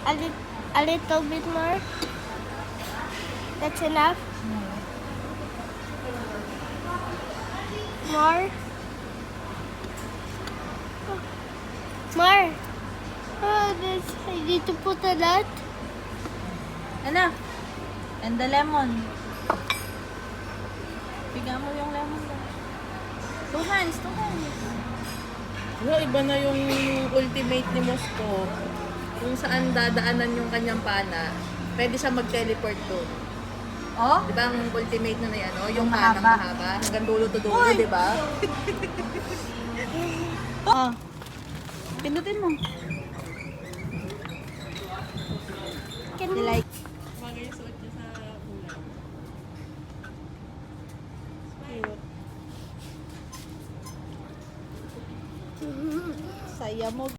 A little bit more. That's enough. More. More. Oh, this, I need to put a lot. Ano? And the lemon. Bigyan mo yung lemon doon. Two hands. No, iba na yung ultimate ni Mosco. Kung saan dadaanan yung kanyang pana, pwede siya mag-teleport doon. Oh? Di ba ang ultimate na yan, yung mahaba. panang mahaba? Hanggang dulo to dulo, di ba? Oh. Pindutin mo. Can You like? Bagay yung suot niya sa ulam. Saya mo.